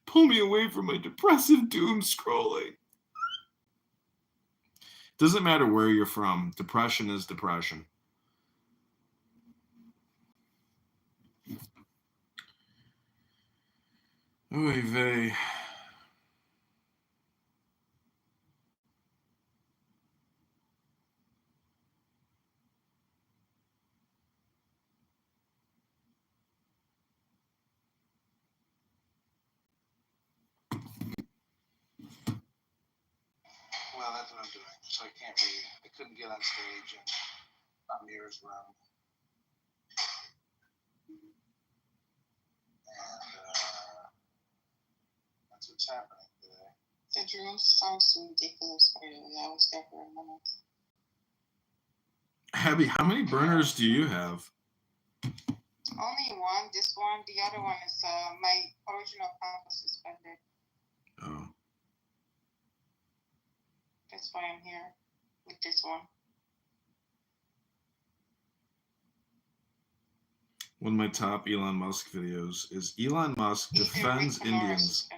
Pull me away from my depressive doom scrolling. Doesn't matter where you're from. Depression is depression. Oy vey. Well, that's what I'm doing. So I can't read. I couldn't get on stage and Amir's room. And that's what's happening today. The room sounds so ridiculous. I was there for a minute. Abby, how many burners do you have? Only one. This one. The other one is my original account was suspended. Oh. That's why I'm here with this one. One of my top Elon Musk videos is Elon Musk defends Indians.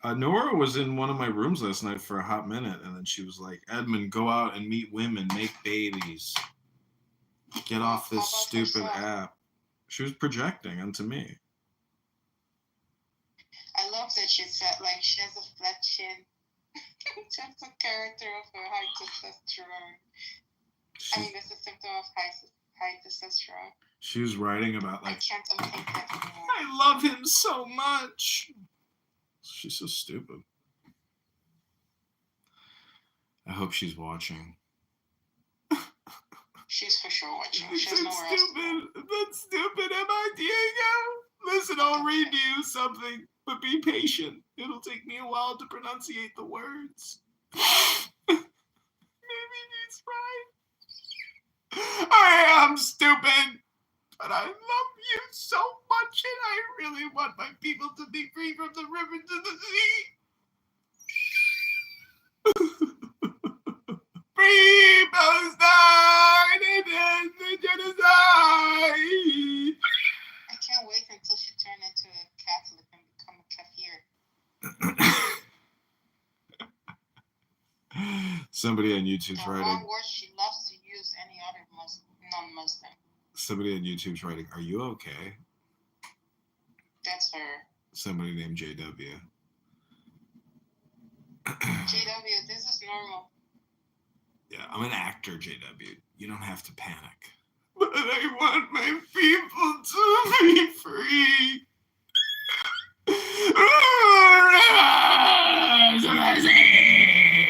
Nora was in one of my rooms last night for a hot minute, and then she was like, Edmund, go out and meet women, make babies. Get off this stupid app. She was projecting onto me. I love that she said, like, she has a flat chin. That's a character of her high testosterone. I mean, it's a symptom of high testosterone. She was writing about, like, I can't unthink that anymore. I love him so much. She's so stupid. I hope she's watching. She's for sure watching. She has nowhere else to go. That's stupid. Am I, Diego? Listen, I'll read you something, but be patient. It'll take me a while to pronunciate the words. Maybe he's right. I am stupid, but I love you so much, and I really want my people to be free from the river to the sea. Free Palestine and the genocide. I can't wait until she turns into a Catholic and become a kafir. Somebody on YouTube's writing. One word she loves to use any other non-Muslim. Somebody on YouTube's writing, are you okay? That's her. Somebody named JW. JW, this is normal. Yeah, I'm an actor, JW. You don't have to panic. But I want my people to be free. I want my people to be free.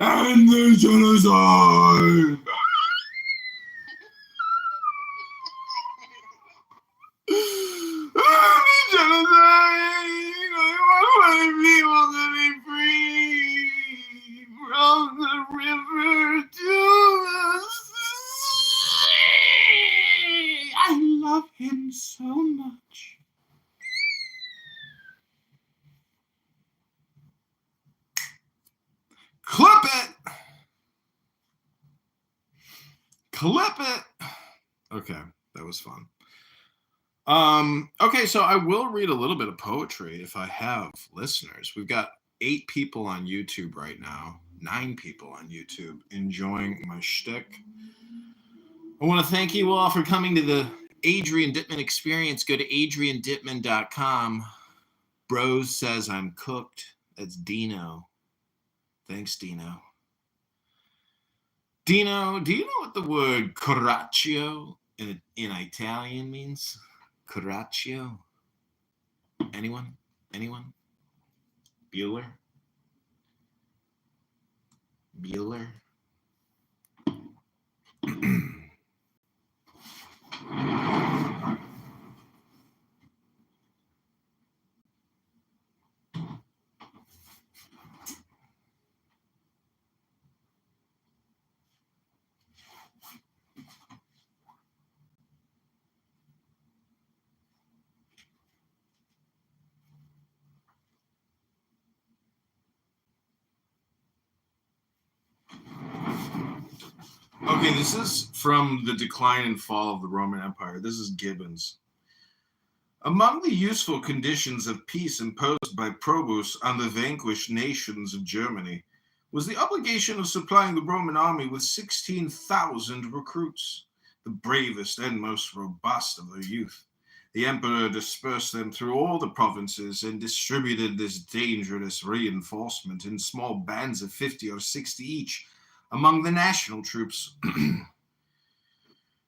And the genocide. So much. Clip it. Clip it. Okay, that was fun. Okay, so I will read a little bit of poetry if I have listeners. We've got 8 people on YouTube right now, 9 people on YouTube enjoying my shtick. I want to thank you all for coming to the Adrian Dittman experience. Go to adriandittman.com. Bros says I'm cooked. That's Dino. Thanks, Dino. Dino, do you know what the word coraggio in Italian means? Coraggio? Anyone? Anyone? Bueller? Bueller? Okay, this is from The Decline and Fall of the Roman Empire. This is Gibbons. Among the useful conditions of peace imposed by Probus on the vanquished nations of Germany was the obligation of supplying the Roman army with 16,000 recruits, the bravest and most robust of their youth. The emperor dispersed them through all the provinces and distributed this dangerous reinforcement in small bands of 50 or 60 each among the national troops.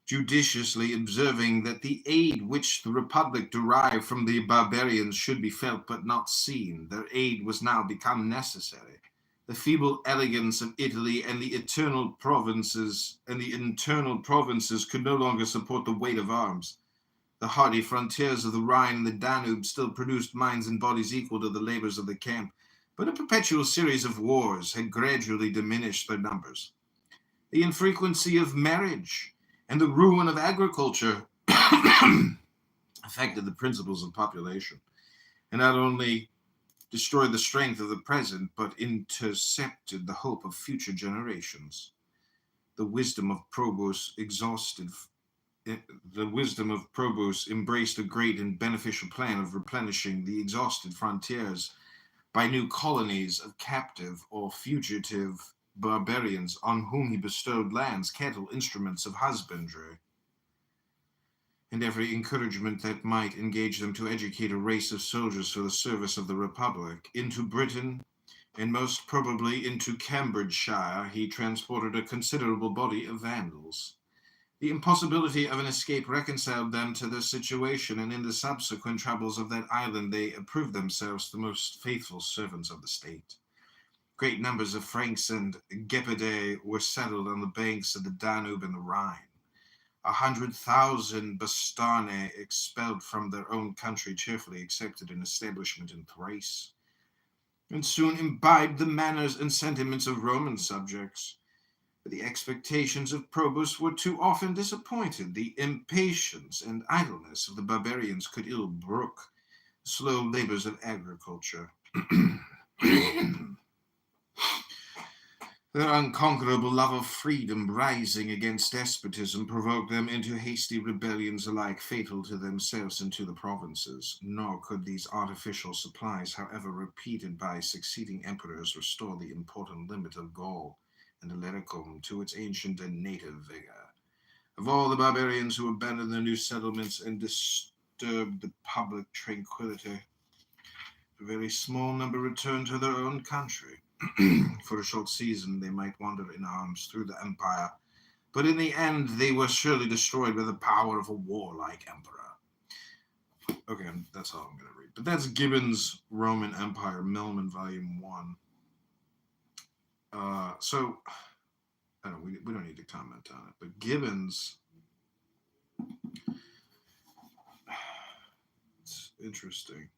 Judiciously observing that the aid which the Republic derived from the barbarians should be felt but not seen, their aid was now become necessary. The feeble elegance of Italy and the internal provinces could no longer support the weight of arms. The hardy frontiers of the Rhine and the Danube still produced minds and bodies equal to the labors of the camp, but a perpetual series of wars had gradually diminished their numbers. The infrequency of marriage and the ruin of agriculture affected the principles of population, and not only destroyed the strength of the present, but intercepted the hope of future generations. The wisdom of Probus embraced a great and beneficial plan of replenishing the exhausted frontiers by new colonies of captive or fugitive barbarians on whom he bestowed lands, cattle, instruments of husbandry, and every encouragement that might engage them to educate a race of soldiers for the service of the Republic. Into Britain, and most probably into Cambridgeshire, he transported a considerable body of Vandals. The impossibility of an escape reconciled them to their situation, and in the subsequent troubles of that island they approved themselves the most faithful servants of the state. Great numbers of Franks and Gepidae were settled on the banks of the Danube and the Rhine. 100,000 Bastarnae, expelled from their own country, cheerfully accepted an establishment in Thrace, and soon imbibed the manners and sentiments of Roman subjects. But the expectations of Probus were too often disappointed. The impatience and idleness of the barbarians could ill brook the slow labors of agriculture. Their unconquerable love of freedom, rising against despotism, provoked them into hasty rebellions alike fatal to themselves and to the provinces. Nor could these artificial supplies, however repeated by succeeding emperors, restore the important limit of Gaul and Illyricum to its ancient and native vigor. Of all the barbarians who abandoned their new settlements and disturbed the public tranquility, a very small number returned to their own country. For a short season they might wander in arms through the empire, but in the end they were surely destroyed by the power of a warlike emperor. Okay, that's all I'm going to read. But that's Gibbon's Roman Empire, Millman, Volume 1. So, I don't know, we don't need to comment on it, but Gibbon's, it's interesting.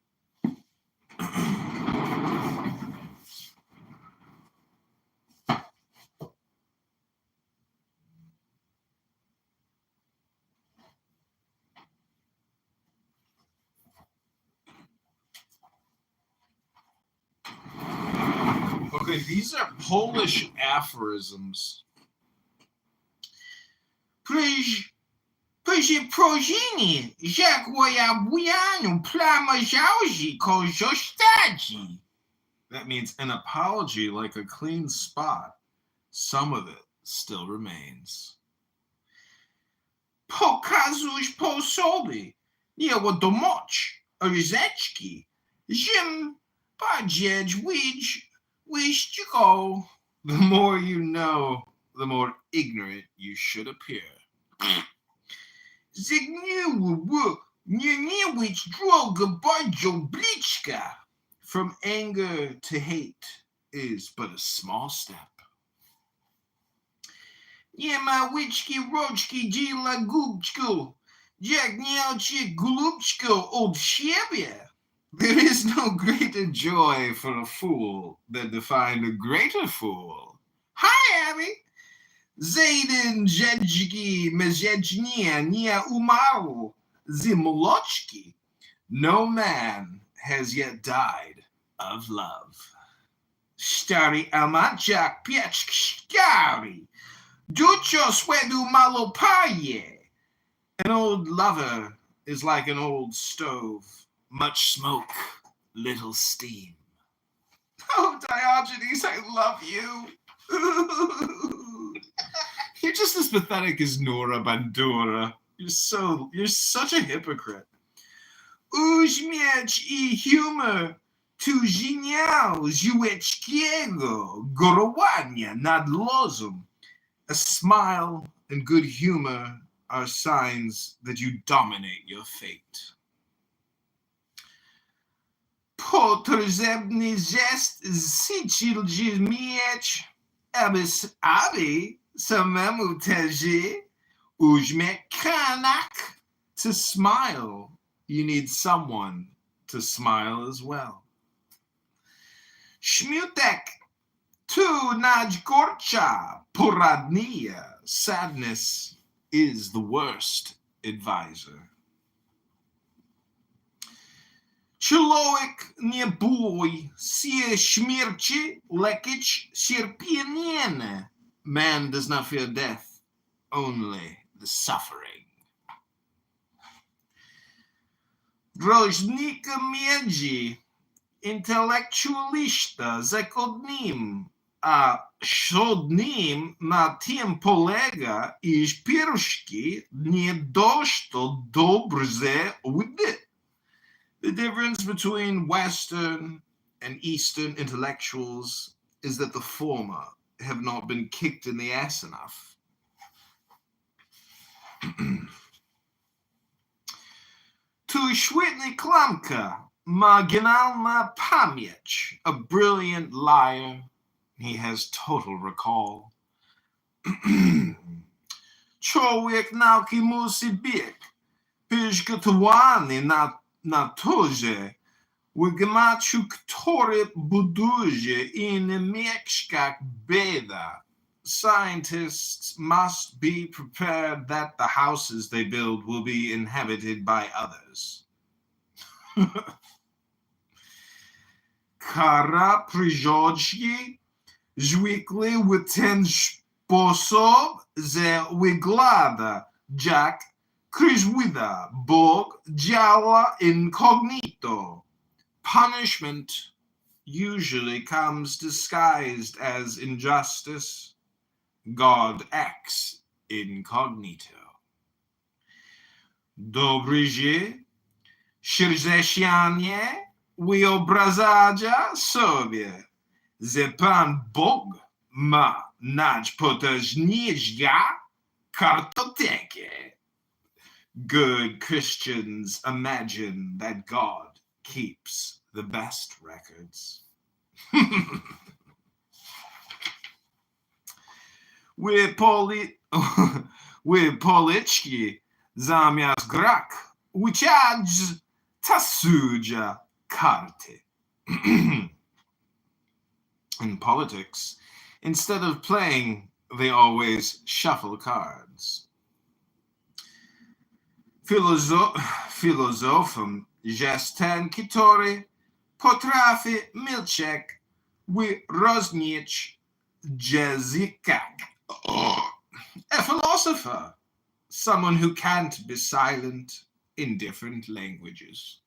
Okay, these are Polish aphorisms. Progini, that means an apology like a clean spot. Some of it still remains. Pokazuj po sobie, nie wiadomoć, ryzeczki, zim padzieć wish to go. The more you know, the more ignorant you should appear. From anger to hate is but a small step. Nie ma łyczki, roczki, dzila gubczku. Jak nie oczy glubczko od siebie. There is no greater joy for a fool than to find a greater fool. Hi, Abby. Zayden Jedźki Mezjedźnia nie umarł Zimoloczki. No man has yet died of love. Stary amachak pieczk stary. Ducho swedu malopaye. An old lover is like an old stove. Much smoke, little steam. Oh, Diogenes, I love you. You're just as pathetic as Nora Bandura. You're such a hypocrite. Os mieć I humor tu genial jueczkiego gorowania nad losem. A smile and good humor are signs that you dominate your fate. Potrzebny jest sichil mieć, aby samemu też uśmiech kanak. To smile, you need someone to smile as well. Śmiutek tu najgorsza poradnia. Sadness is the worst advisor. Człowiek nie boi się śmierci, lecz cierpienie. Man does not fear death, only the suffering. Różnica między intelektualista zachodnim a wschodnim na tym polega, iż pierwszy nie dostał dobrze widy. The difference between Western and Eastern intellectuals is that the former have not been kicked in the ass enough. Tu świetny klamka ma genialna pamięć, a brilliant liar. He has total recall. Człowiek nauki musi być przygotowany na to, że w gmachu, który buduje I nie mieszka bieda. Scientists must be prepared that the houses they build will be inhabited by others. Kara przychodzi zwykle w ten sposób, że wygląda jak krzywda. Bóg działa incognito. Punishment usually comes disguised as injustice. God acts incognito. Dobrze, chrześcijanie wyobrażają sobie, że Pan Bóg ma najpotężniejszą kartotekę. Good Christians imagine that God keeps the best records. We policzki zamiast grak wyciąć tasuja karty. In politics, instead of playing, they always shuffle cards. Filozofem jest ten, który potrafi milczeć wyróżnić językach. A philosopher, someone who can't be silent in different languages.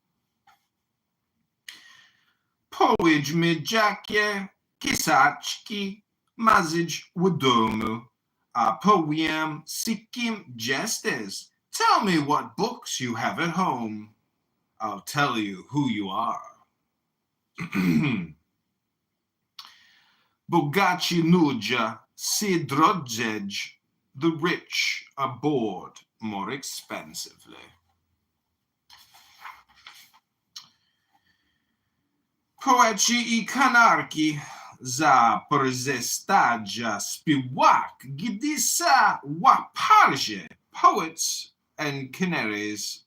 Powiedz mi, jakie kisaczki mazyć w domu, a powiem z kim jesteś. Tell me what books you have at home. I'll tell you who you are. Bogaci ludzie się drożdżeć, the rich are bored more expensively. Poeci I kanarki za przestają śpiewać, gdy się łaparze. Poets and canaries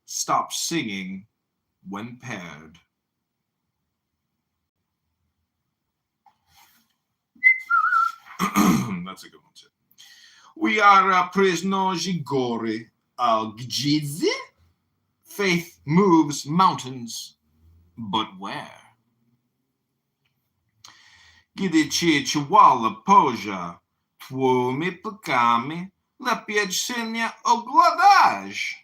stop singing when paired. That's a good one too. We are przyszłości góry, a gdzie? Faith moves mountains, but where? Gdy cię czwala poża, твоими пеками, лепечения ogladage.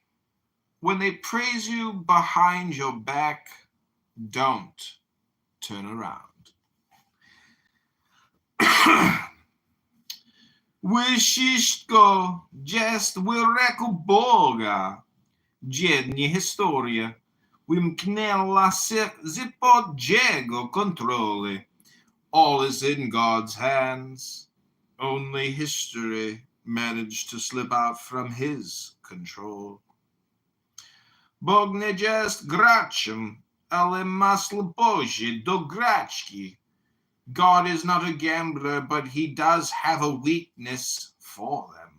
When they praise you behind your back, don't turn around. Wyshiszko jest wielkiego Boga. Dziennie historia wymknęła spod jego kontroli. All is in God's hands. Only history managed to slip out from his control. Bog nie jest graczem, ale masło Boże do graczki. God is not a gambler, but he does have a weakness for them.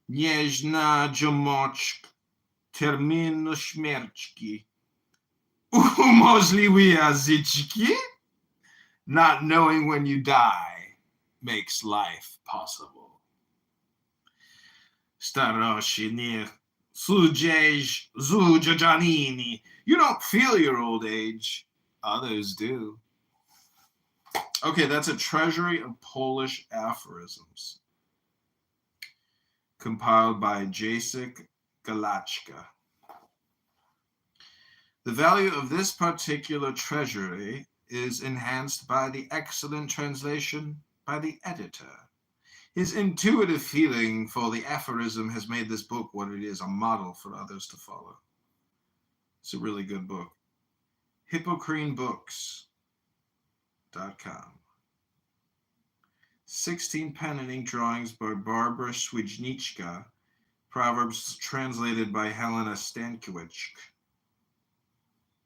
Nie znajdzie moc terminu śmierci. Umożliwia życie? Not knowing when you die makes life possible. Staroshi niech sudzieś Janini. You don't feel your old age. Others do. Okay, that's a treasury of Polish aphorisms compiled by Jacek Galachka. The value of this particular treasury is enhanced by the excellent translation by the editor. His intuitive feeling for the aphorism has made this book what it is, a model for others to follow. It's a really good book. HippocraneBooks.com. 16 pen and ink drawings by Barbara Swijniczka. Proverbs translated by Helena Stankiewicz.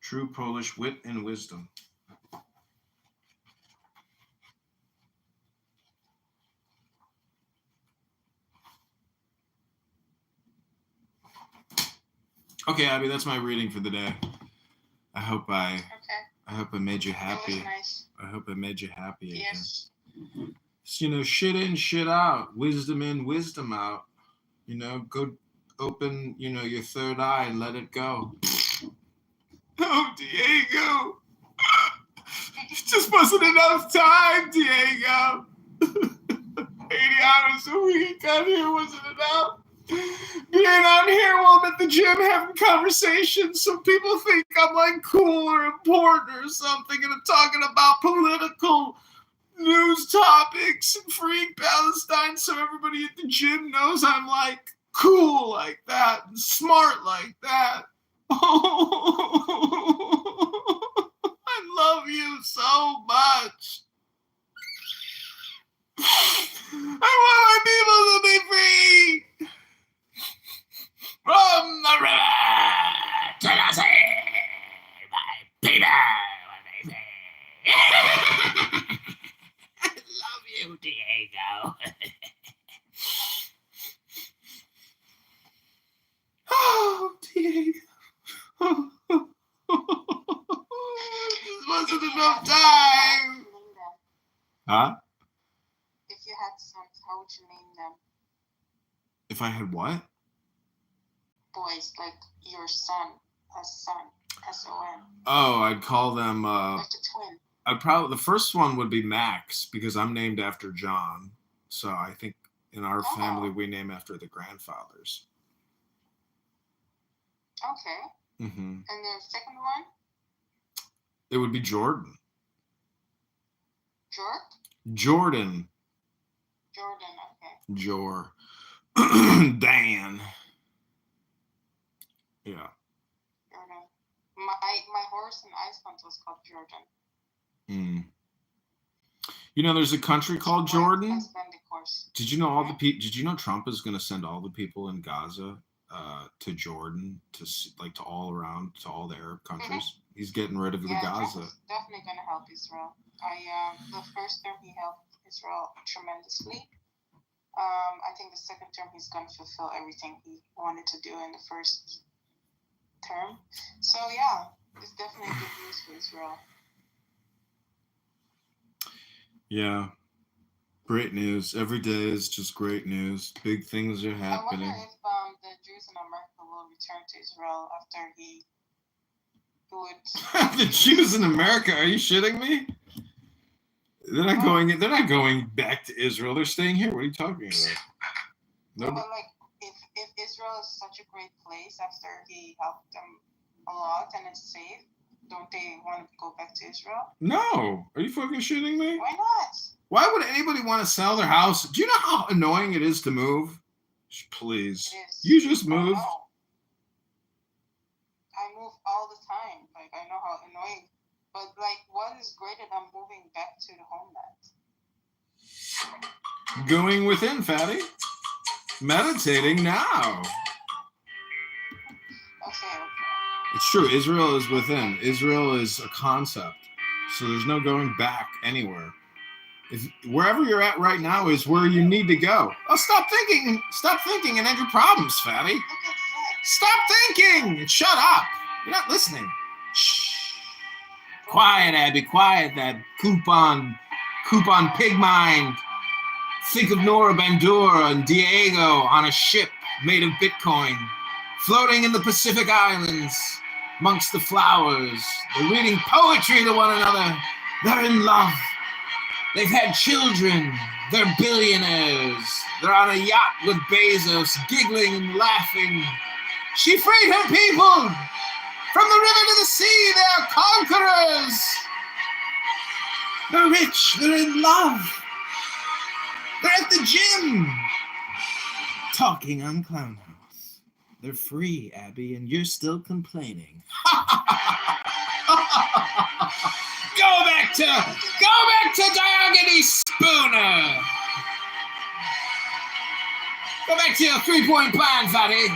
True Polish wit and wisdom. Okay, Abby, that's my reading for the day. I hope I made you happy. It was nice. I hope I made you happy. Yes. So, shit in, shit out. Wisdom in, wisdom out. Go open, your third eye and let it go. Oh, Diego. It just wasn't enough time, Diego. 80 hours a week on here wasn't enough. Being on here while I'm at the gym having conversations so people think I'm like cool or important or something, and I'm talking about political news topics and freeing Palestine so everybody at the gym knows I'm like cool like that and smart like that. Oh, I love you so much. I want my people to be free. From the river to the sea, my people, what they say. I love you, Diego. Oh, Diego. This wasn't enough time. Huh? If you had sons, how would you name them? If I had what? Boys, like your son, a son, S-O-N. Oh, I'd call them. Like a twin. The first one would be Max because I'm named after John. So I think in our family we name after the grandfathers. Okay. Mm-hmm. And the second one? It would be Jordan. Jordan, okay. Jor. Dan. Yeah. Jordan. My horse in Iceland was called Jordan. There's a country called Jordan. Icelandic horse. Did you know all the people? Did you know Trump is going to send all the people in Gaza to Jordan to all around to all the Arab countries? Mm-hmm. He's getting rid of the Gaza. Trump is definitely going to help Israel. The first term he helped Israel tremendously. I think the second term he's going to fulfill everything he wanted to do in the first term. So yeah, it's definitely good news for Israel. Yeah, great news. Every day is just great news. Big things are happening. I wonder if the Jews in America will return to Israel after he would. The Jews in America? Are you shitting me? They're not going. They're not going back to Israel. They're staying here. What are you talking about? No, but like, if Israel is such a great place after he helped them a lot and it's safe, don't they want to go back to Israel? No. Are you fucking shitting me? Why not? Why would anybody want to sell their house? Do you know how annoying it is to move? Please. It is. You just I moved. know. I move all the time. Like, I know how annoying. But like, what is greater than moving back to the homeland? Going within, fatty. Meditating now. Okay. It's true. Israel is within. Israel is a concept. So there's no going back anywhere. If wherever you're at right now is where you need to go. Oh, stop thinking. Stop thinking and end your problems, fatty. Look at that. Stop thinking. Shut up. You're not listening. Shh. Quiet, Abby. Quiet. That coupon pig mind. Think of Nora Bandura and Diego on a ship made of Bitcoin, floating in the Pacific Islands amongst the flowers. They're reading poetry to one another. They're in love. They've had children. They're billionaires. They're on a yacht with Bezos, giggling and laughing. She freed her people. From the river to the sea, they are conquerors. They're rich. They're in love. They're at the gym. Talking on Clown House. They're free, Abby, and you're still complaining. Go back to Diogenes Spooner. Go back to your 3-point plan, fatty.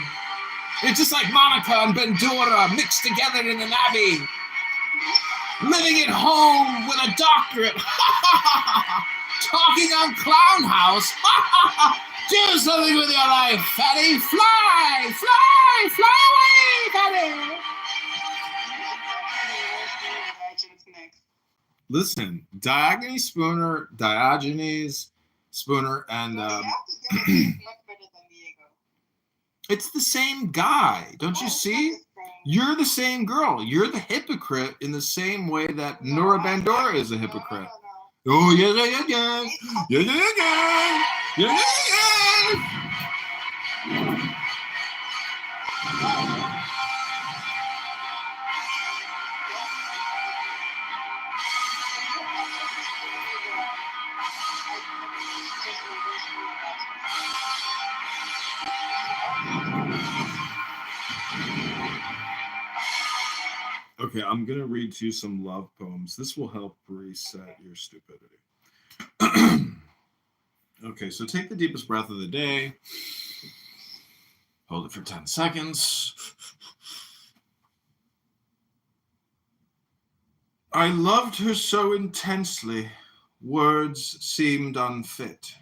You're just like Monica and Bandura mixed together in an abbey. Living at home with a doctorate. Talking on Clown House. Do something with your life, fatty. Fly away, fatty. Listen, Diogenes Spooner, and it's the same guy. Don't you see? You're the same girl. You're the hypocrite in the same way that Nora Bandura is a hypocrite. Oh, yeah. Okay, I'm going to read to you some love poems. This will help reset your stupidity. Okay, so take the deepest breath of the day. Hold it for 10 seconds. I loved her so intensely, words seemed unfit.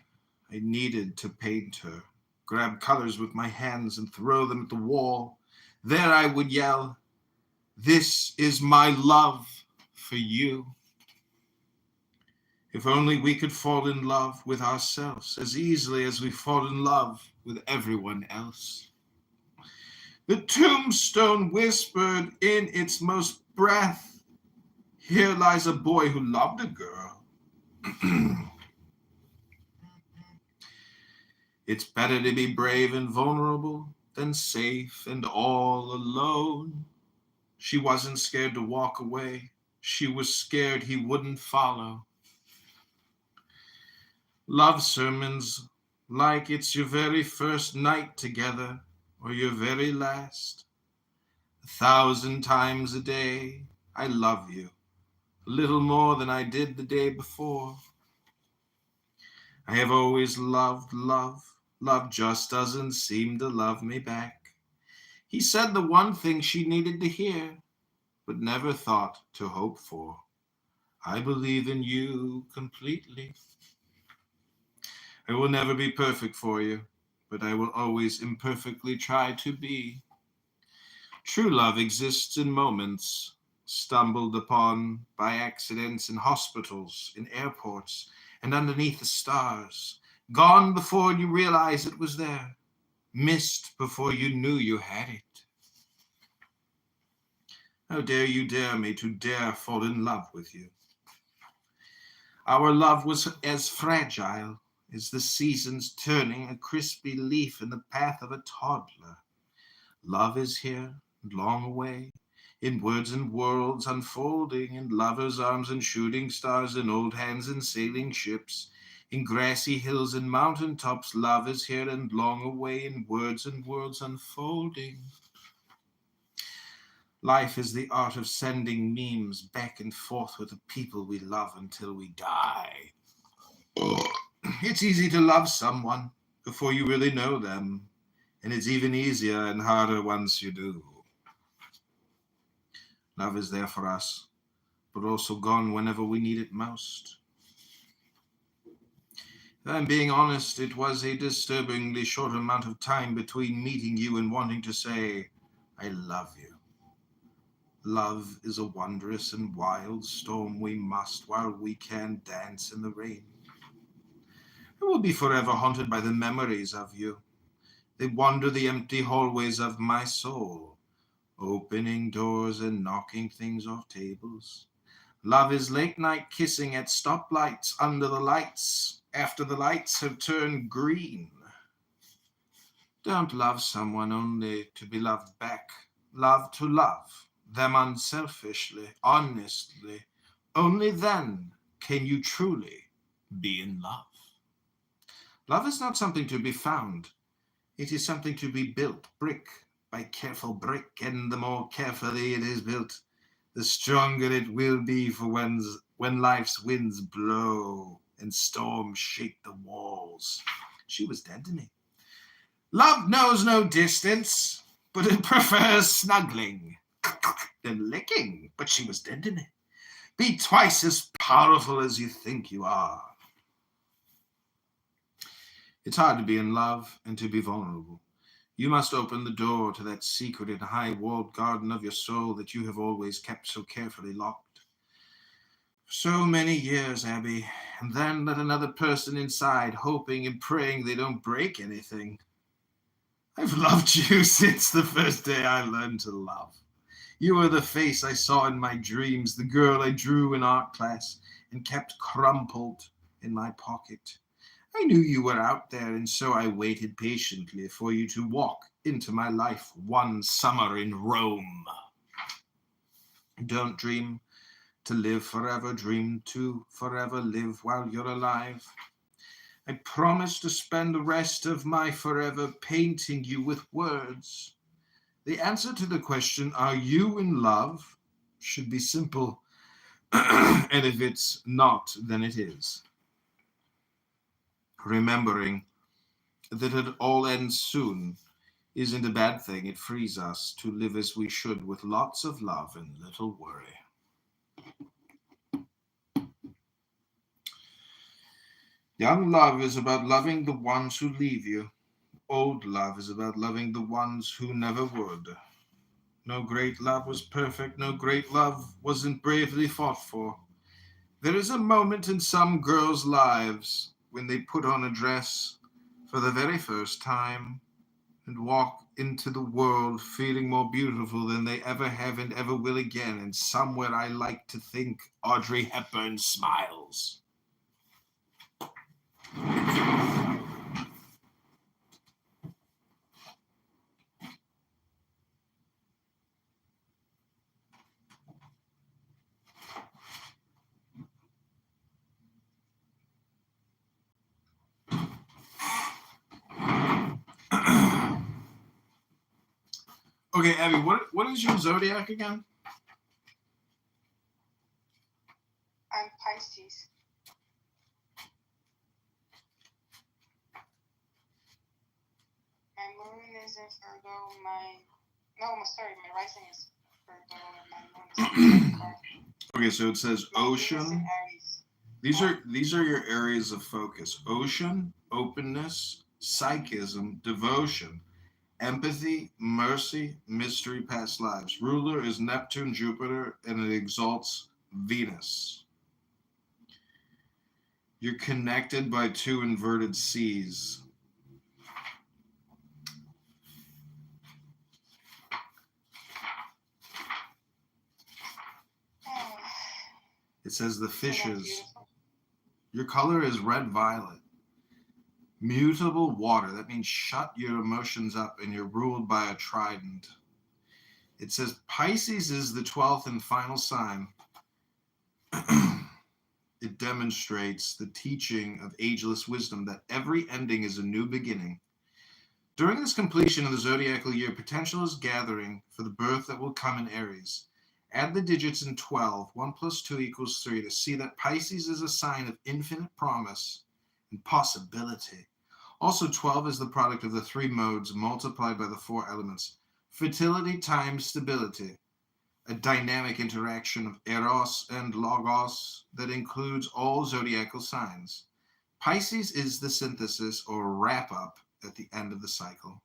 I needed to paint her, grab colors with my hands and throw them at the wall. There I would yell, "This is my love for you." If only we could fall in love with ourselves as easily as we fall in love with everyone else. The tombstone whispered in its most breath, "Here lies a boy who loved a girl." It's better to be brave and vulnerable than safe and all alone. She wasn't scared to walk away. She was scared he wouldn't follow. Love sermons like it's your very first night together or your very last. 1,000 times a day, I love you, a little more than I did the day before. I have always loved love. Love just doesn't seem to love me back. He said the one thing she needed to hear, but never thought to hope for. I believe in you completely. I will never be perfect for you, but I will always imperfectly try to be. True love exists in moments, stumbled upon by accidents in hospitals, in airports, and underneath the stars. Gone before you realize it was there, missed before you knew you had it. How dare you dare me to dare fall in love with you? Our love was as fragile as the seasons turning a crispy leaf in the path of a toddler. Love is here and long away, in words and worlds unfolding, in lovers' arms and shooting stars, in old hands and sailing ships, in grassy hills and mountain tops. Love is here and long away, in words and worlds unfolding. Life is the art of sending memes back and forth with the people we love until we die. It's easy to love someone before you really know them, and it's even easier and harder once you do. Love is there for us, but also gone whenever we need it most. If I'm being honest, it was a disturbingly short amount of time between meeting you and wanting to say, I love you. Love is a wondrous and wild storm we must, while we can, dance in the rain. I will be forever haunted by the memories of you. They wander the empty hallways of my soul, opening doors and knocking things off tables. Love is late night kissing at stoplights under the lights after the lights have turned green. Don't love someone only to be loved back. Love to love them unselfishly, honestly. Only then can you truly be in love. Love is not something to be found. It is something to be built brick by careful brick, and the more carefully it is built, the stronger it will be for when life's winds blow and storms shake the walls. She was dead to me. Love knows no distance, but it prefers snuggling than licking, but she was dead to me. Be twice as powerful as you think you are. It's hard to be in love and to be vulnerable. You must open the door to that secret and high-walled garden of your soul that you have always kept so carefully locked. For so many years, Abby, and then let another person inside, hoping and praying they don't break anything. I've loved you since the first day I learned to love. You were the face I saw in my dreams, the girl I drew in art class and kept crumpled in my pocket. I knew you were out there, and so I waited patiently for you to walk into my life one summer in Rome. Don't dream to live forever, dream to forever live while you're alive. I promise to spend the rest of my forever painting you with words. The answer to the question, are you in love, should be simple, and if it's not, then it is. Remembering that it all ends soon isn't a bad thing. It frees us to live as we should, with lots of love and little worry. Young love is about loving the ones who leave you. Old love is about loving the ones who never would. No great love was perfect. No great love wasn't bravely fought for. There is a moment in some girls' lives when they put on a dress for the very first time and walk into the world feeling more beautiful than they ever have and ever will again. And somewhere I like to think Audrey Hepburn smiles. Okay, Abby, what is your zodiac again? I'm Pisces. My moon is in Virgo. My rising is Virgo and my moon is in Capricorn. Okay, so it says My Venus ocean. in Aries. These are your areas of focus: ocean, openness, psychism, devotion, empathy, mercy, mystery, past lives. Ruler is Neptune, Jupiter, and it exalts Venus. You're connected by two inverted C's. It says the fishes. Your color is red-violet. Mutable water. That means shut your emotions up and you're ruled by a trident. It says Pisces is the 12th and final sign. It demonstrates the teaching of ageless wisdom that every ending is a new beginning. During this completion of the zodiacal year, potential is gathering for the birth that will come in Aries. Add the digits in 12, 1 plus 2 equals 3, to see that Pisces is a sign of infinite promise and possibility. Also, 12 is the product of the 3 modes multiplied by the 4 elements. Fertility times stability, a dynamic interaction of eros and logos that includes all zodiacal signs. Pisces is the synthesis or wrap-up at the end of the cycle.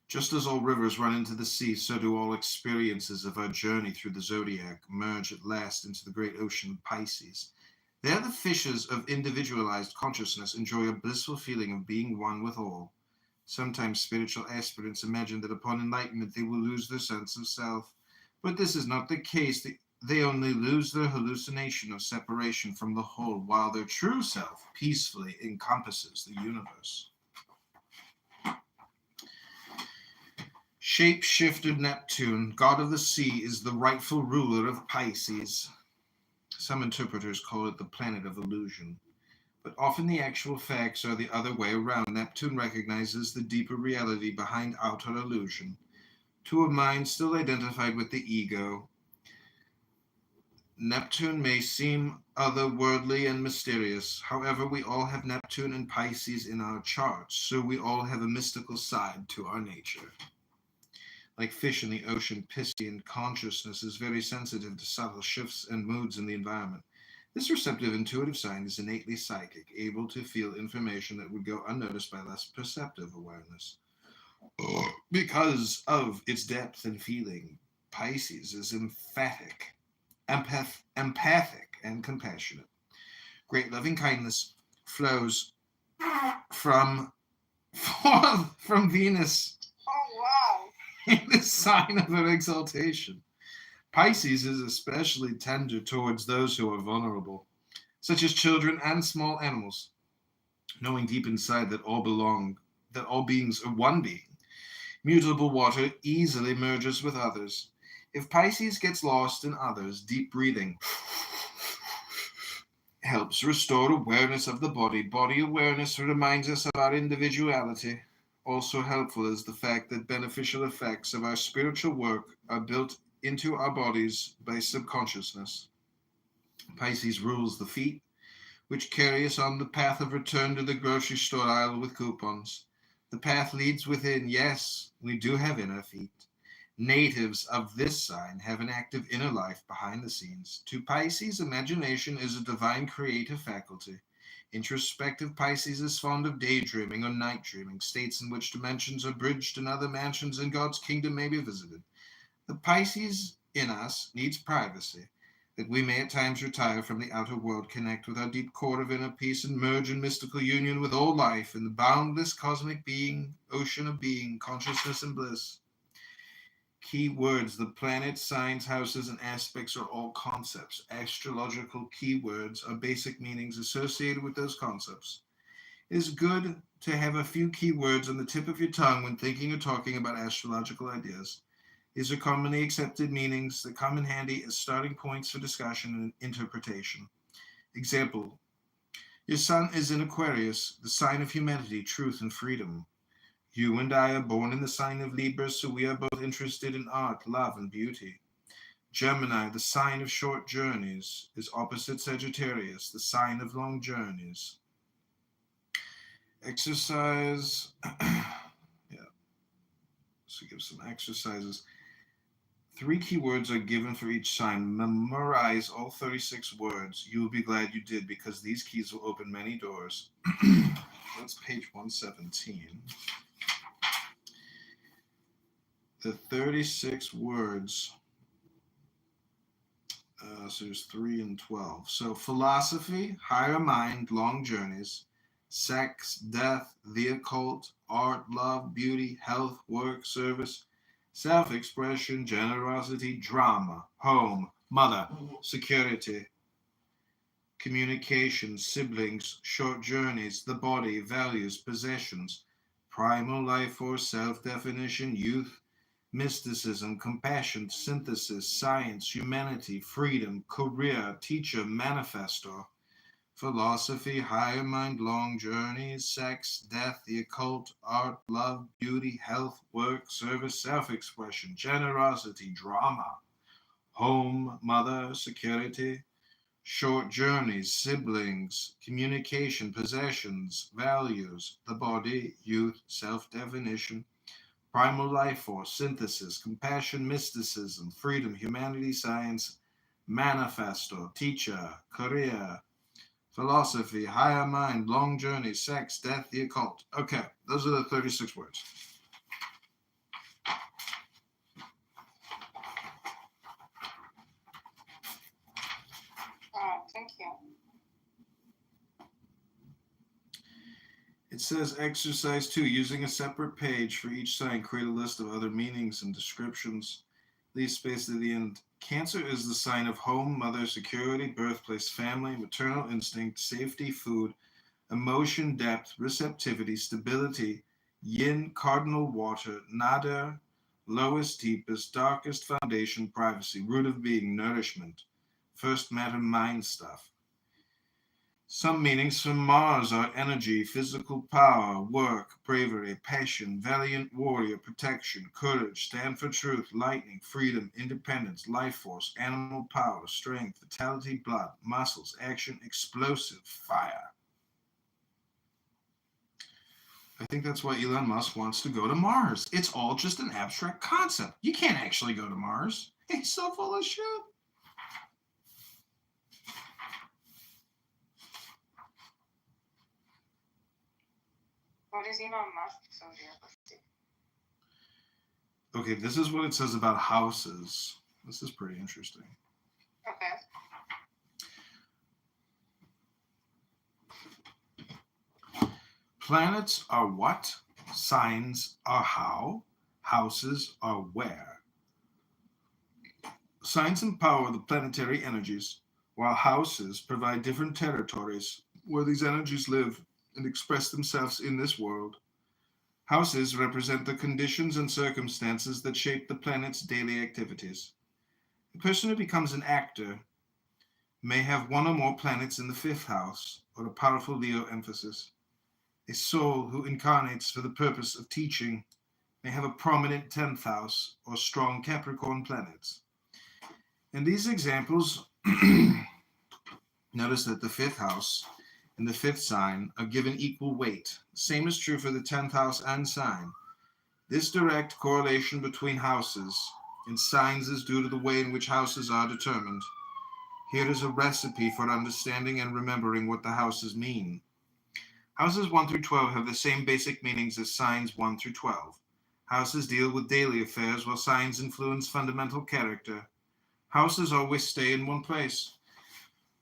Just as all rivers run into the sea, so do all experiences of our journey through the zodiac merge at last into the great ocean of Pisces. There the fishers of individualized consciousness enjoy a blissful feeling of being one with all. Sometimes spiritual aspirants imagine that upon enlightenment they will lose their sense of self, but this is not the case. They only lose their hallucination of separation from the whole, while their true self peacefully encompasses the universe. Shape-shifter Neptune, god of the sea, is the rightful ruler of Pisces. Some interpreters call it the planet of illusion, but often the actual facts are the other way around. Neptune recognizes the deeper reality behind outer illusion. To a mind still identified with the ego, Neptune may seem otherworldly and mysterious. However, we all have Neptune and Pisces in our charts, so we all have a mystical side to our nature. Like fish in the ocean, Piscean consciousness is very sensitive to subtle shifts and moods in the environment. This receptive, intuitive sign is innately psychic, able to feel information that would go unnoticed by less perceptive awareness. Because of its depth and feeling, Pisces is empathic, and compassionate. Great loving kindness flows from Venus Oh, wow. in the sign of her exaltation. Pisces is especially tender towards those who are vulnerable, such as children and small animals, knowing deep inside that all beings are one being. Mutable water easily merges with others. If Pisces gets lost in others, deep breathing helps restore awareness of the body. Body awareness reminds us of our individuality. Also helpful is the fact that beneficial effects of our spiritual work are built into our bodies by subconsciousness. Pisces rules the feet, which carry us on the path of return to the grocery store aisle with coupons. The path leads within. Yes, we do have inner feet. Natives of this sign have an active inner life behind the scenes. To Pisces, imagination is a divine creative faculty. Introspective Pisces is fond of daydreaming or night dreaming, states in which dimensions are bridged and other mansions in God's kingdom may be visited. The Pisces in us needs privacy, that we may at times retire from the outer world, connect with our deep core of inner peace, and merge in mystical union with all life in the boundless cosmic being, ocean of being, consciousness, and bliss. Key words: the planets, signs, houses, and aspects are all concepts. Astrological keywords are basic meanings associated with those concepts. It is good to have a few keywords on the tip of your tongue when thinking or talking about astrological ideas. These are commonly accepted meanings that come in handy as starting points for discussion and interpretation. Example: your sun is in Aquarius, the sign of humanity, truth, and freedom. You and I are born in the sign of Libra, so we are both interested in art, love, and beauty. Gemini, the sign of short journeys, is opposite Sagittarius, the sign of long journeys. Exercise. Yeah. So give some exercises. 3 keywords are given for each sign. Memorize all 36 words. You will be glad you did, because these keys will open many doors. That's page 117. The 36 words. So there's 3 and 12. So philosophy, higher mind, long journeys, sex, death, the occult, art, love, beauty, health, work, service, self-expression, generosity, drama, home, mother, security. communication, siblings, short journeys, the body, values, possessions, primal life force, self-definition, youth, mysticism, compassion, synthesis, science, humanity, freedom, career, teacher, manifestor, philosophy, higher mind, long journeys, sex, death, the occult, art, love, beauty, health, work, service, self-expression, generosity, drama, home, mother, security, short journeys, siblings, communication, possessions, values, the body, youth, self-definition, primal life force, synthesis, compassion, mysticism, freedom, humanity, science, manifesto, teacher, career, philosophy, higher mind, long journey, sex, death, the occult. Okay, those are the 36 words. Thank you. It says exercise 2, using a separate page for each sign, create a list of other meanings and descriptions. Leave space at the end. Cancer is the sign of home, mother, security, birthplace, family, maternal instinct, safety, food, emotion, depth, receptivity, stability, yin, cardinal water, nada, lowest, deepest, darkest foundation, privacy, root of being, nourishment, first matter, mind stuff. Some meanings from Mars are energy, physical power, work, bravery, passion, valiant warrior, protection, courage, stand for truth, lightning, freedom, independence, life force, animal power, strength, vitality, blood, muscles, action, explosive, fire. I think that's why Elon Musk wants to go to Mars. It's all just an abstract concept. You can't actually go to Mars. He's so full of shit. What is Elon Musk's zodiac? Okay, this is what it says about houses. This is pretty interesting. Okay. Planets are what? Signs are how? Houses are where? Signs empower the planetary energies, while houses provide different territories where these energies live and express themselves in this world. Houses represent the conditions and circumstances that shape the planet's daily activities. A person who becomes an actor may have one or more planets in the fifth house, or a powerful Leo emphasis. A soul who incarnates for the purpose of teaching may have a prominent 10th house or strong Capricorn planets. In these examples, notice that the fifth house and the fifth sign are given equal weight. Same is true for the 10th house and sign. This direct correlation between houses and signs is due to the way in which houses are determined. Here is a recipe for understanding and remembering what the houses mean. Houses 1 through 12 have the same basic meanings as signs 1 through 12. Houses deal with daily affairs, while signs influence fundamental character. Houses always stay in one place,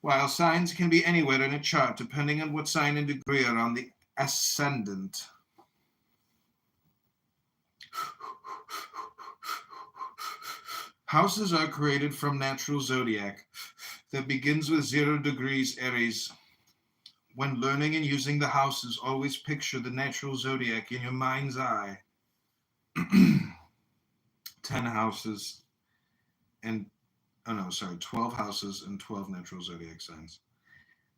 while signs can be anywhere in a chart depending on what sign and degree are on the ascendant. Houses are created from natural zodiac that begins with 0 degrees Aries. When learning and using the houses, always picture the natural zodiac in your mind's eye. 10 houses and 12 houses and 12 natural zodiac signs.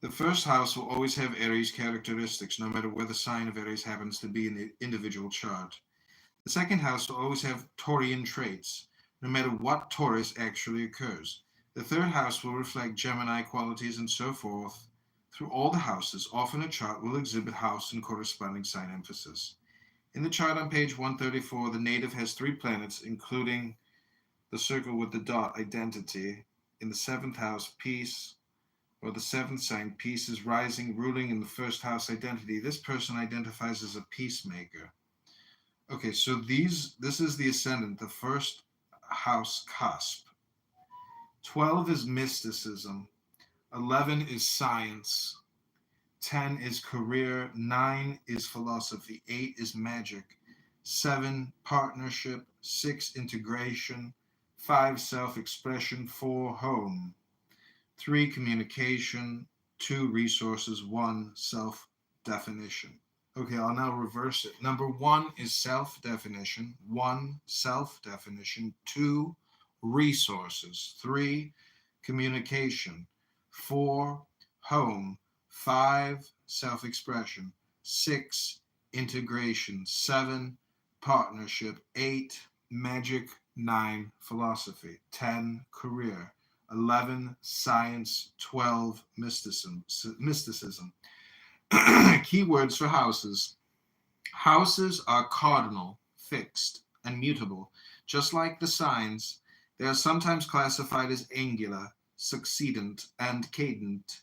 The first house will always have Aries characteristics, no matter where the sign of Aries happens to be in the individual chart. The second house will always have Taurian traits, no matter what Taurus actually occurs. The third house will reflect Gemini qualities and so forth. Through all the houses, often a chart will exhibit house and corresponding sign emphasis. In the chart on page 134, the native has 3 planets, including the circle with the dot, identity. In the 7th house, peace, or the 7th sign, peace is rising, ruling in the 1st house, identity. This person identifies as a peacemaker. Okay, so this is the ascendant, the 1st house cusp. 12 is mysticism. 11 is science. 10 is career. 9 is philosophy. 8 is magic. 7, partnership. 6, integration. 5, self-expression. 4, home. 3, communication. 2 resources, 1 self-definition. Okay, I'll now reverse it. Number 1 is self-definition, 1 self-definition, 2 resources, 3 communication, 4 home, 5 self-expression, 6 integration, 7 partnership, 8 magic, 9 philosophy, 10 career, 11 science, 12 mysticism. Keywords for houses. Houses are cardinal, fixed, and mutable. Just like the signs, they are sometimes classified as angular, succedent, and cadent.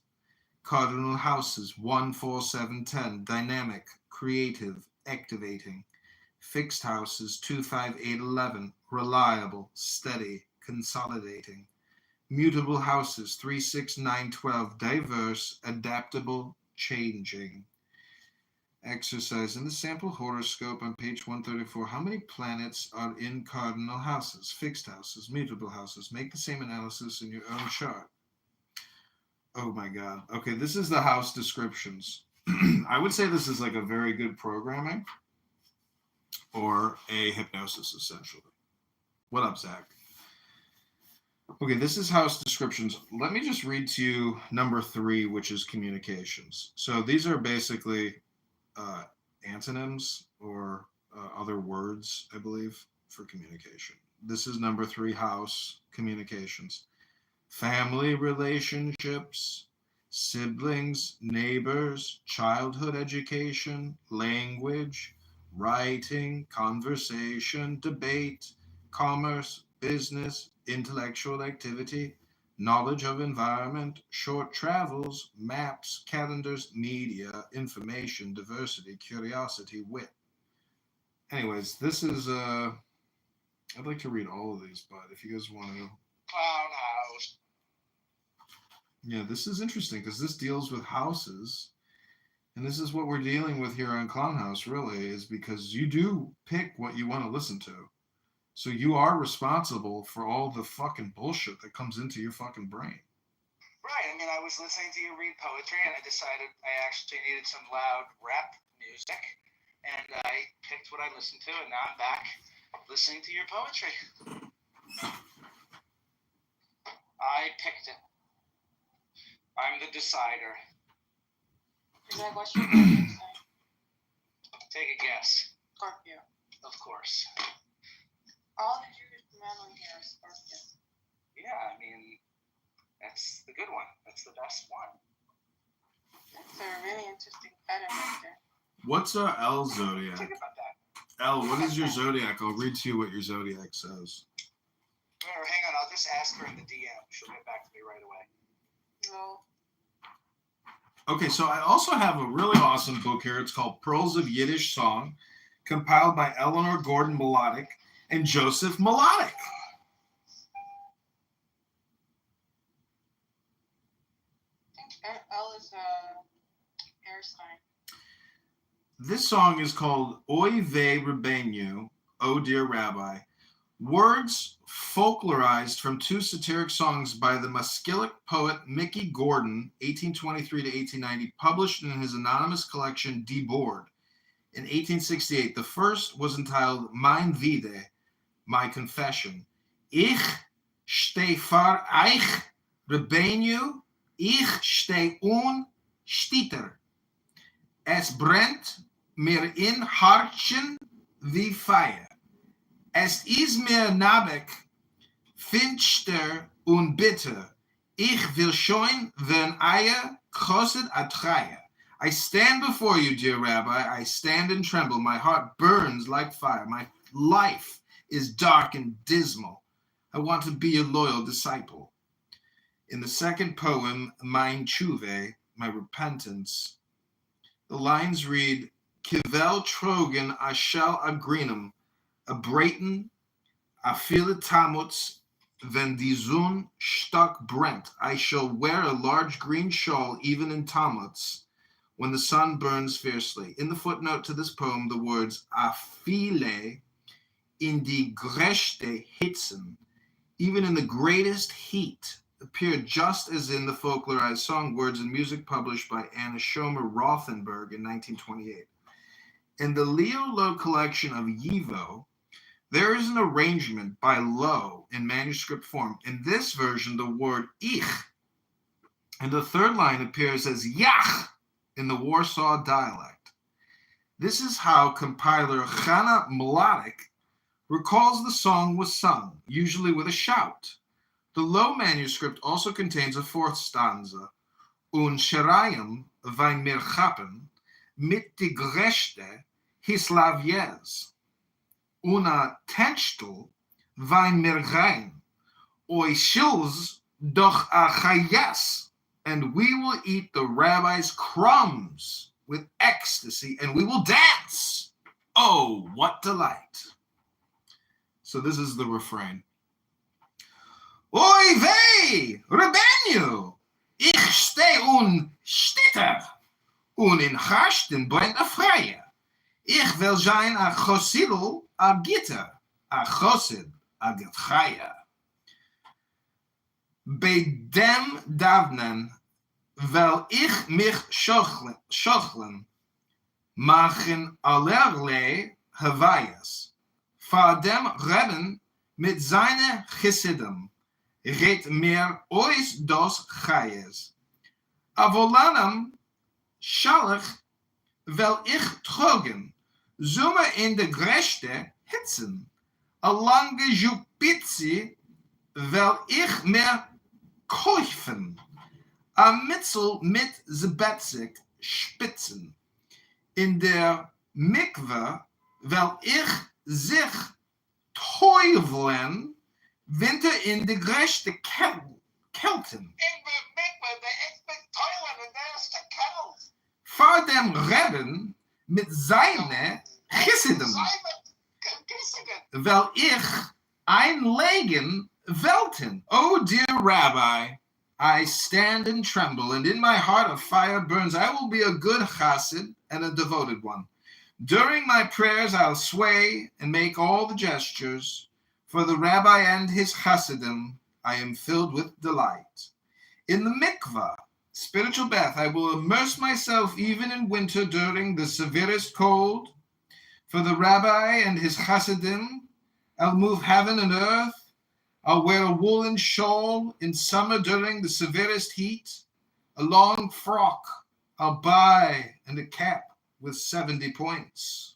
Cardinal houses 1, 4, 7, 10, dynamic, creative, activating. Fixed houses 2, 5, 8, 11, reliable, steady, consolidating. Mutable houses 3, 6, 9, 12, diverse, adaptable, changing. Exercise in the sample horoscope on page 134. How many planets are in cardinal houses, fixed houses, mutable houses? Make the same analysis in your own chart. Oh my God. Okay, this is the house descriptions. I would say this is like a very good programming or a hypnosis, essentially. What up, Zach? Okay, this is house descriptions. Let me just read to you number 3, which is communications. So these are basically antonyms or other words, I believe, for communication. This is number 3, house, communications. Family relationships, siblings, neighbors, childhood education, language, writing, conversation, debate, commerce, business, intellectual activity, knowledge of environment, short travels, maps, calendars, media, information, diversity, curiosity, wit. Anyways, this is, I'd like to read all of these, but if you guys want to. Clown house. Yeah, this is interesting because this deals with houses. And this is what we're dealing with here on Clown House, really, is because you do pick what you want to listen to. So you are responsible for all the fucking bullshit that comes into your fucking brain. Right. I mean, I was listening to you read poetry, and I decided I actually needed some loud rap music, and I picked what I listened to, and now I'm back listening to your poetry. I picked it. I'm the decider. Is that what you're saying? Take a guess. Scorpio. Of course. All the Jewish men on here are Scorpio. Yeah, I mean, that's the good one. That's the best one. That's a really interesting pattern right there. What's our L zodiac? Think about that. L, what is your zodiac? I'll read to you what your zodiac says. Or hang on, I'll just ask her in the DM. She'll get back to me right away. No. Okay, so I also have a really awesome book here. It's called Pearls of Yiddish Song, compiled by Eleanor Gordon Melodic and Joseph Melodic. I think L is a air sign. This song is called Oy Vey Rabbeinu, Oh Dear Rabbi. Words folklorized from 2 satiric songs by the Maskilic poet Mickey Gordon, 1823 to 1890, published in his anonymous collection Die Board in 1868. The first was entitled Mein Vide, My Confession. Ich steh vor euch, Rabbeinu, ich steh unstiter. Es brennt mir in Hartchen wie Feuer. Es ist mir nabek, finster und bitter. Ich will schon wenn Eier kostet atreia. I stand before you, dear Rabbi. I stand and tremble. My heart burns like fire. My life is dark and dismal. I want to be a loyal disciple. In the second poem, Mein Tshuve, My Repentance, the lines read, Kivel trogen a shall agrinum, a Brayton, a viele tamuts, wenn die Sonne stark brennt. I shall wear a large green shawl even in tamuts, when the sun burns fiercely. In the footnote to this poem, the words a viele in die größte Hitzen, even in the greatest heat, appeared just as in the folklorized song Words and Music published by Anna Schomer Rothenberg in 1928. In the Leo Lowe collection of Yivo, there is an arrangement by Lowe in manuscript form. In this version, the word ich and the third line appears as yach in the Warsaw dialect. This is how compiler Chana Mladic recalls the song was sung, usually with a shout. The Lowe manuscript also contains a fourth stanza, Un Sherayim vain mirchapen, mit die Grechte hislaviez, una tenchtel vain mirgein, oi shils doch a chayes, and we will eat the rabbi's crumbs with ecstasy, and we will dance. Oh, what delight. So this is the refrain. Oi wei, Rebenu, ich steh stitter, in harsten brennt a freie. Ich will sein a chosidel a gitter, a chosid a getchaya. Bei dem davnen will ich mich schochlen, machen allerlei Hawaiias. Vor dem Reben mit seine Chesidim, red mir ois dos Chayes. Avolanam schalach will ich trogen, summe in de Gräste hitzen. A lange Jupitzi will ich mir kaufen. A Mitzel mit Zebetzig spitzen. In der Mikve will ich sich teufeln, Winter in de Gräste Kelten. In the mikveh, it's the toilet, and there's the kettles. Vor dem Reben mit seine Chisidim will ich einlegen Welten. Oh, dear Rabbi, I stand and tremble, and in my heart a fire burns. I will be a good chassid and a devoted one. During my prayers I'll sway and make all the gestures. For the rabbi and his chassidim, I am filled with delight. In the mikvah, spiritual bath, I will immerse myself even in winter during the severest cold. For the rabbi and his chassidim, I'll move heaven and earth. I'll wear a woolen shawl in summer during the severest heat. A long frock I'll buy, and a cap with 70 points.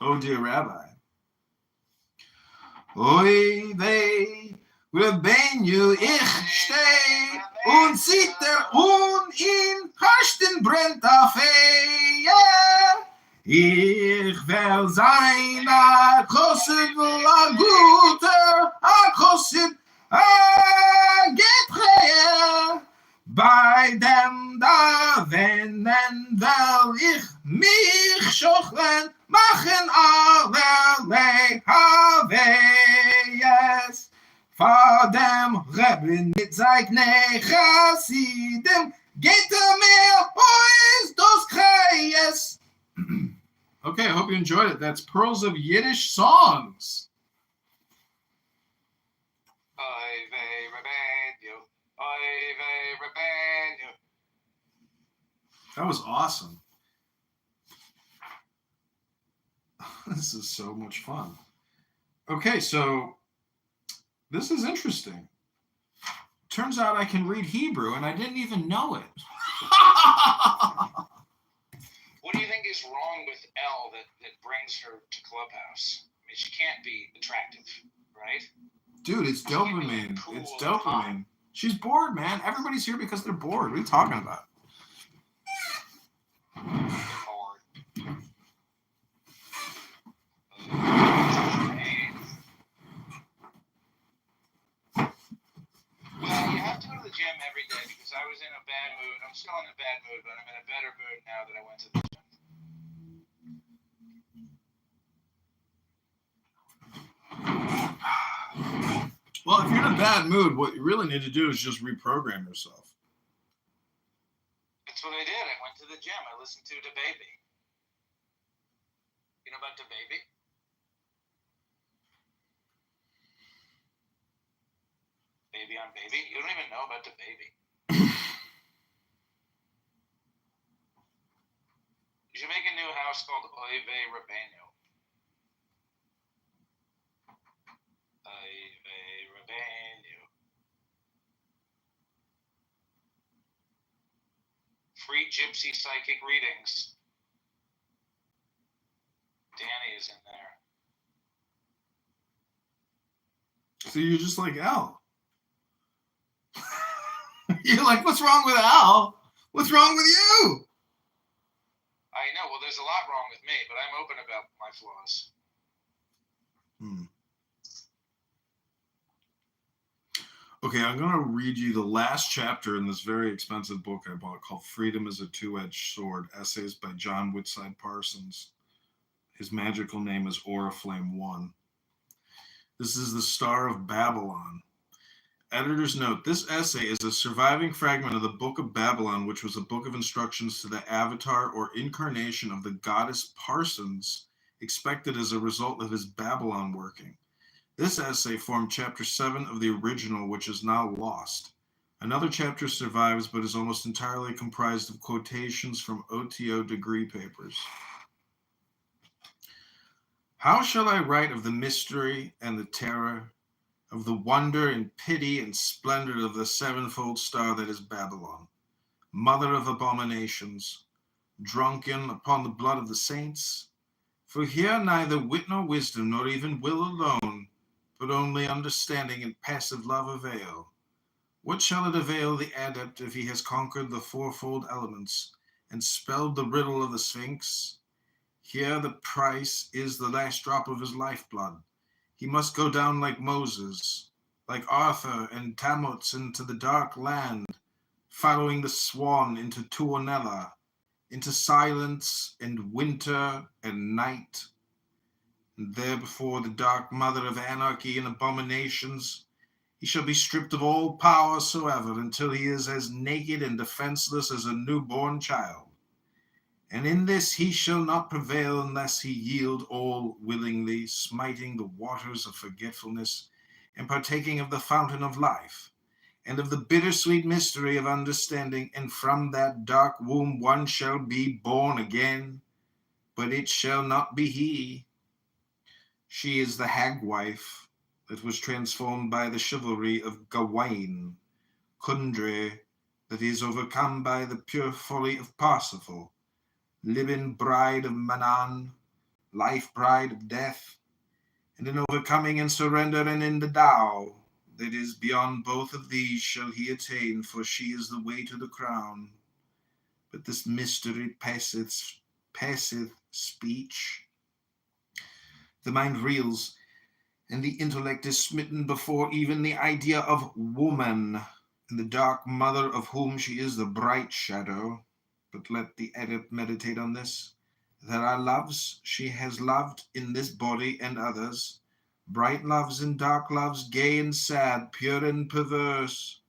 Oh, dear Rabbi. Oi wei, Rebenu, ich steh und zitter und in Harsten brennt a Feuer. Ich will sein a Chossid, a guter, a Chossid, a Getreyer. Bei dem Davenen will ich mich schochlen, machen allerlei Hawaiias. Vor dem Rebbe mit seine Chassidim geht mir ois dos Chayes. Okay, I hope you enjoyed it. That's Pearls of Yiddish Songs. Oy vey Rebenu, oy vey Rebenu. That was awesome. This is so much fun. Okay, so this is interesting. Turns out I can read Hebrew, and I didn't even know it. What do you think is wrong with Elle that brings her to Clubhouse? I mean, she can't be attractive, right? Dude, it's dopamine. It's dopamine. She's bored, man. Everybody's here because they're bored. What are you talking about? Bored. Well, you have to go to the gym every day because I was in a bad mood. I'm still in a bad mood, but I'm in a better mood now that I went to the gym. Well, if you're in a bad mood, what you really need to do is just reprogram yourself. That's what I did. I went to the gym. I listened to DaBaby. You know about DaBaby? Baby on baby? You don't even know about the baby. You should make a new house called Oive Rabenu. Oive Rabenu. Free gypsy psychic readings. Danny is in there. So you're just like Al. You're like, what's wrong with Al? What's wrong with you? I know. Well, there's a lot wrong with me, but I'm open about my flaws. Okay, I'm going to read you the last chapter in this very expensive book I bought called Freedom is a Two-Edged Sword, Essays by John Whitside Parsons. His magical name is Oriflame 1. This is the Star of Babylon. Editor's note, this essay is a surviving fragment of the Book of Babylon, which was a book of instructions to the avatar or incarnation of the goddess Parsons, expected as a result of his Babylon working. This essay formed chapter 7 of the original, which is now lost. Another chapter survives, but is almost entirely comprised of quotations from OTO degree papers. How shall I write of the mystery and the terror, of the wonder and pity and splendor of the sevenfold star that is Babylon, mother of abominations, drunken upon the blood of the saints? For here neither wit nor wisdom, nor even will alone, but only understanding and passive love avail. What shall it avail the adept if he has conquered the fourfold elements and spelled the riddle of the Sphinx? Here the price is the last drop of his lifeblood. He must go down like Moses, like Arthur and Tammuz into the dark land, following the swan into Tuonela, into silence and winter and night. And there before the dark mother of anarchy and abominations, he shall be stripped of all power soever until he is as naked and defenseless as a newborn child. And in this he shall not prevail unless he yield all willingly, smiting the waters of forgetfulness and partaking of the fountain of life and of the bittersweet mystery of understanding. And from that dark womb one shall be born again, but it shall not be he. She is the hag wife that was transformed by the chivalry of Gawain, Kundre that is overcome by the pure folly of Parsifal, living bride of Manan, life bride of death, and in overcoming and surrender and in the Tao that is beyond both of these shall he attain, for she is the way to the crown. But this mystery passeth speech. The mind reels, and the intellect is smitten before even the idea of woman, and the dark mother of whom she is the bright shadow. But let the adept meditate on this. There are loves she has loved in this body and others, bright loves and dark loves, gay and sad, pure and perverse.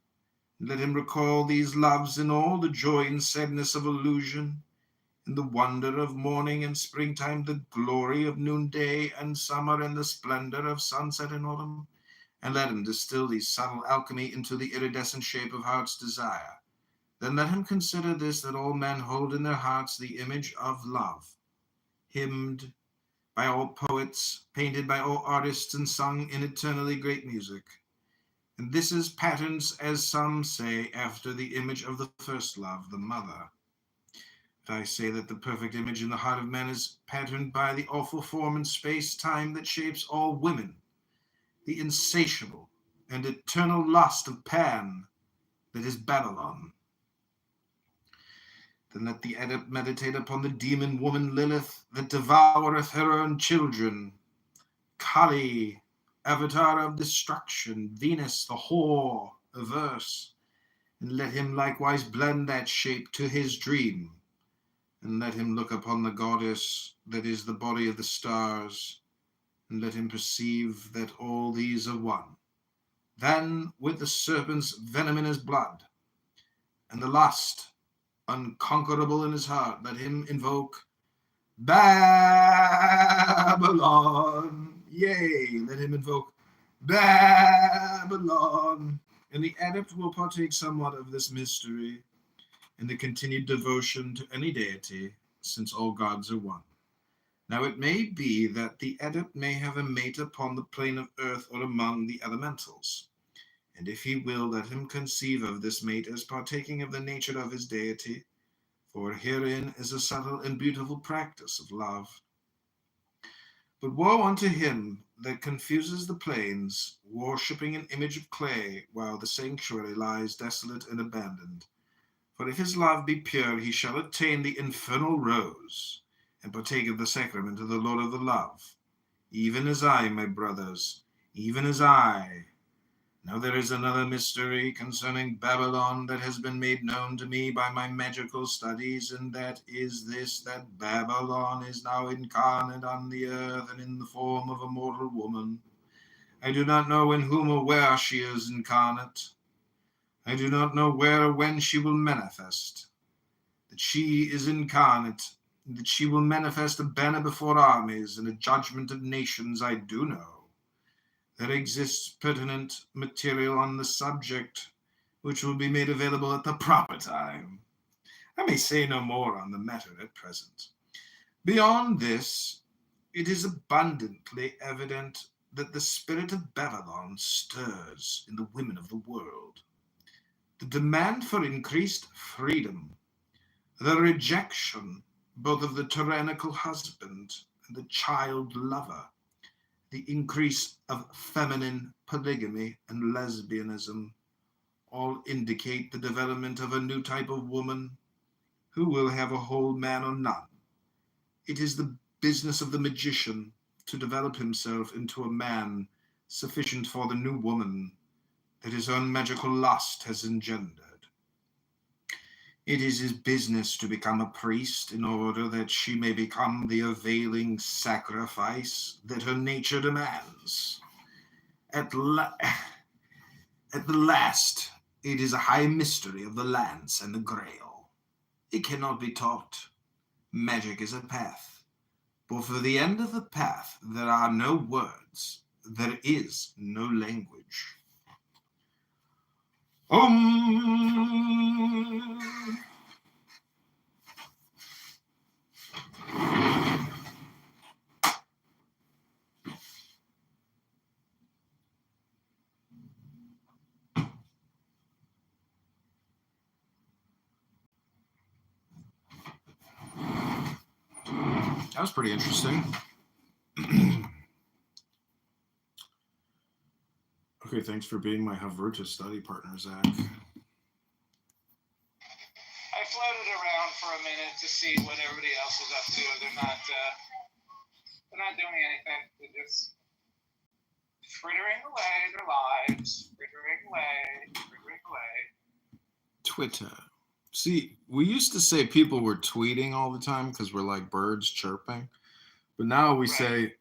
Let him recall these loves in all the joy and sadness of illusion, in the wonder of morning and springtime, the glory of noonday and summer, and the splendor of sunset and autumn, and let him distill these subtle alchemy into the iridescent shape of heart's desire. Then let him consider this, that all men hold in their hearts the image of love, hymned by all poets, painted by all artists, and sung in eternally great music. And this is patterned, as some say, after the image of the first love, the mother. But I say that the perfect image in the heart of man is patterned by the awful form and space-time that shapes all women, the insatiable and eternal lust of Pan that is Babylon. Then let the adept meditate upon the demon woman Lilith that devoureth her own children, Kali, avatar of destruction, Venus, the whore, averse, and let him likewise blend that shape to his dream, and let him look upon the goddess that is the body of the stars, and let him perceive that all these are one. Then with the serpent's venom in his blood, and the lust unconquerable in his heart, let him invoke Babylon. Yea, let him invoke Babylon. and the adept will partake somewhat of this mystery in the continued devotion to any deity, since all gods are one. Now it may be that the adept may have a mate upon the plane of earth or among the elementals, and if he will, let him conceive of this mate as partaking of the nature of his deity, for herein is a subtle and beautiful practice of love. But woe unto him that confuses the plains, worshipping an image of clay, while the sanctuary lies desolate and abandoned. For if his love be pure, he shall attain the infernal rose, and partake of the sacrament of the Lord of the Love, even as I, my brothers, even as I. Now there is another mystery concerning Babylon that has been made known to me by my magical studies, and that is this, that Babylon is now incarnate on the earth and in the form of a mortal woman. I do not know in whom or where she is incarnate. I do not know where or when she will manifest. That she is incarnate, that she will manifest a banner before armies and a judgment of nations, I do know. There exists pertinent material on the subject, which will be made available at the proper time. I may say no more on the matter at present. Beyond this, it is abundantly evident that the spirit of Babylon stirs in the women of the world. The demand for increased freedom, the rejection both of the tyrannical husband and the child lover, the increase of feminine polygamy and lesbianism all indicate the development of a new type of woman who will have a whole man or none. It is the business of the magician to develop himself into a man sufficient for the new woman that his own magical lust has engendered. It is his business to become a priest in order that she may become the availing sacrifice that her nature demands. At the last, it is a high mystery of the lance and the grail. It cannot be taught. Magic is a path. But for the end of the path, there are no words. There is no language. That was pretty interesting. Okay, thanks for being my Havruta study partner, Zach. I floated around for a minute to see what everybody else was up to. They're not doing anything. They're just frittering away their lives, frittering away. Twitter. See, we used to say people were tweeting all the time because we're like birds chirping. But now we say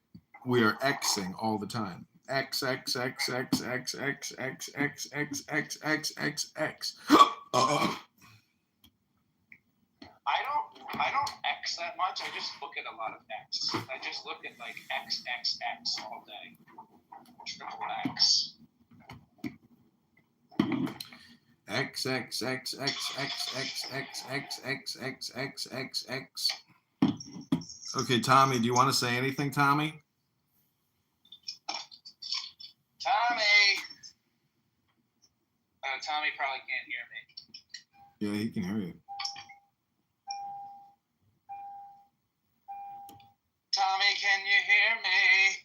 we are Xing all the time. X, X, X, X, X, X, X, X, X, X, X, X, X. I don't X that much. I just look at a lot of X. I just look at like X, X, X all day. Triple X. X, X, X, X, X, X, X, X, X, X, X, X, X. Okay, Tommy, do you want to say anything, Tommy? Tommy probably can't hear me. Yeah, he can hear you. Tommy, can you hear me?